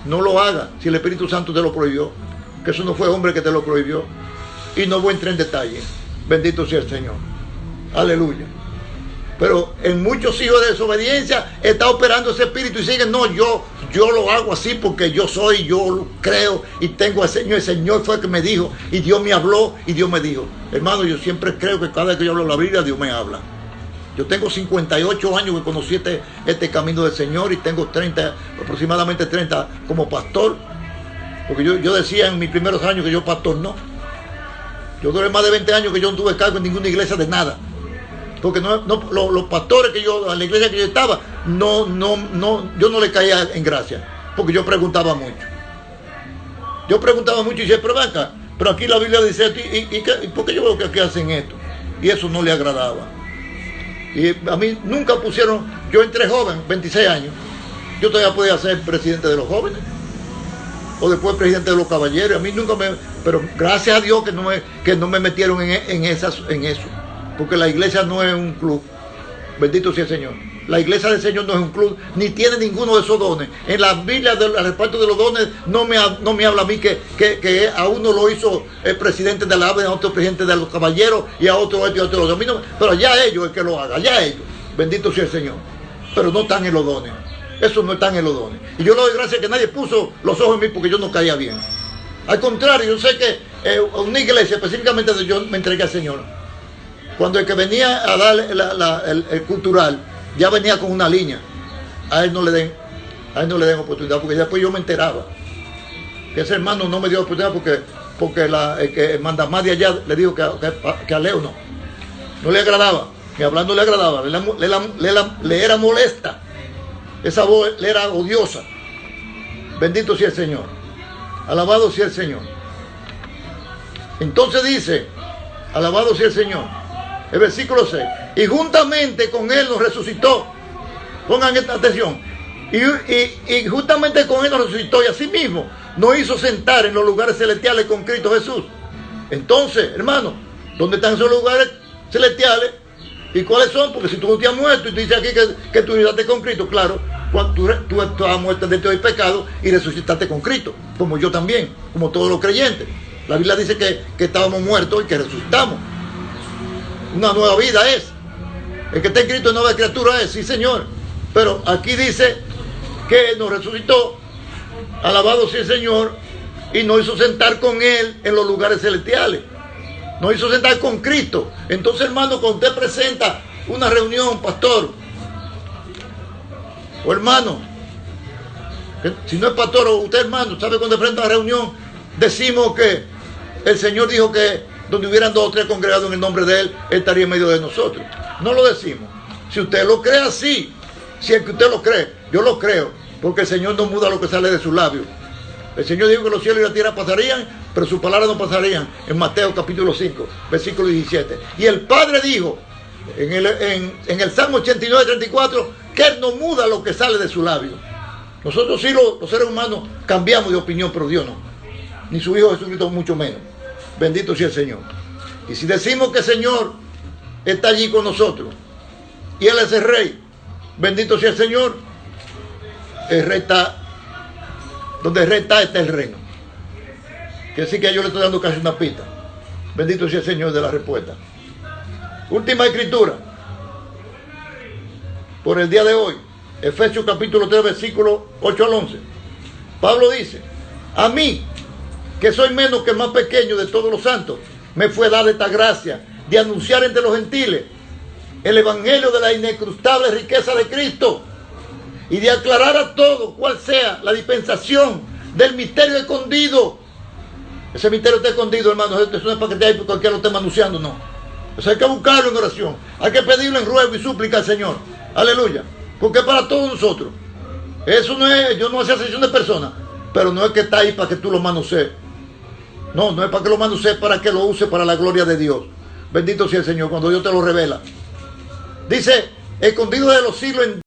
no lo hagas. Si el Espíritu Santo te lo prohibió, que eso no fue hombre que te lo prohibió. Y no voy a entrar en detalle. Bendito sea el Señor. Aleluya. Pero en muchos hijos de desobediencia está operando ese espíritu y siguen, no, yo lo hago así porque yo lo creo y tengo al Señor. El Señor fue el que me dijo y Dios me habló y Dios me dijo. Hermano, yo siempre creo que cada vez que yo hablo la Biblia, Dios me habla. Yo tengo 58 años que conocí este camino del Señor y tengo aproximadamente 30 como pastor. Porque yo decía en mis primeros años que yo pastor no. Yo duré más de 20 años que yo no tuve cargo en ninguna iglesia de nada. Porque los pastores a la iglesia que yo estaba, yo no le caía en gracia. Porque yo preguntaba mucho. Y decía, pero venga, pero aquí la Biblia dice esto, ¿y por qué yo veo que aquí hacen esto? Y eso no le agradaba. Y a mí nunca pusieron, yo entré joven, 26 años, yo todavía podía ser presidente de los jóvenes, o después presidente de los caballeros. A mí nunca pero gracias a Dios que no me metieron en eso, porque la iglesia no es un club. Bendito sea el Señor. La iglesia del Señor no es un club, ni tiene ninguno de esos dones. En la Biblia del reparto de los dones no me habla a mí que a uno lo hizo el presidente de la ave, a otro presidente de los caballeros y a otro esto y a otro. A mí no, pero ya ellos el que lo haga, ya ellos. Bendito sea el Señor. Pero no están en los dones. Eso no están en los dones. Y yo le doy gracias que nadie puso los ojos en mí porque yo no caía bien. Al contrario, yo sé que una iglesia, específicamente yo me entregué al Señor. Cuando el que venía a dar el cultural ya venía con una línea, a él no le den oportunidad, porque después yo me enteraba que ese hermano no me dio oportunidad porque el que manda más de allá le dijo que a Leo no le agradaba, que hablando le agradaba, le era molesta, esa voz le era odiosa. Bendito sea el Señor, alabado sea el Señor. Entonces dice, alabado sea el Señor, el versículo 6, y juntamente con Él nos resucitó. Pongan esta atención. Y justamente con Él nos resucitó y así mismo nos hizo sentar en los lugares celestiales con Cristo Jesús. Entonces, hermano, ¿dónde están esos lugares celestiales? ¿Y cuáles son? Porque si tú no te has muerto y tú dices aquí que tú resucitaste con Cristo, claro, cuando tú estabas muerto dentro del pecado y resucitaste con Cristo, como yo también, como todos los creyentes. La Biblia dice que estábamos muertos y que resucitamos. Una nueva vida es. El que está en Cristo, nueva criatura es, sí Señor. Pero aquí dice que nos resucitó, alabado sea el Señor, y nos hizo sentar con Él en los lugares celestiales. Nos hizo sentar con Cristo. Entonces, hermano, cuando usted presenta una reunión, pastor, o hermano, si no es pastor o usted hermano, sabe cuando presenta una reunión, decimos que el Señor dijo que donde hubieran 2 o 3 congregados en el nombre de Él, Él estaría en medio de nosotros. No lo decimos. Si usted lo cree así, Si es que usted lo cree, yo lo creo, porque el Señor no muda lo que sale de sus labios. El Señor dijo que los cielos y la tierra pasarían, pero sus palabras no pasarían, en Mateo capítulo 5, versículo 17. Y el Padre dijo, en el Salmo 89, 34, que Él no muda lo que sale de sus labios. Nosotros sí, los seres humanos, cambiamos de opinión, pero Dios no. Ni su Hijo Jesucristo mucho menos. Bendito sea el Señor. Y si decimos que el Señor está allí con nosotros, y Él es el Rey, bendito sea el Señor, el Rey está, donde el Rey está el reino. Que sí que yo le estoy dando casi una pista. Bendito sea el Señor de la respuesta. Última escritura, por el día de hoy, Efesios capítulo 3, versículo 8 al 11. Pablo dice, a mí, que soy menos que el más pequeño de todos los santos, me fue dada esta gracia de anunciar entre los gentiles el evangelio de la inescrutable riqueza de Cristo y de aclarar a todos cuál sea la dispensación del misterio escondido. Ese misterio está escondido, hermano. Eso no es para que esté ahí porque cualquiera lo esté anunciando, no. Eso hay que buscarlo en oración. Hay que pedirlo en ruego y súplica al Señor. Aleluya. Porque es para todos nosotros. Eso no es, yo no hacía excepción de personas, pero no es que está ahí para que tú lo manusees. No, no es para que lo manusees, para que lo use para la gloria de Dios. Bendito sea el Señor cuando Dios te lo revela. Dice, escondido de los siglos en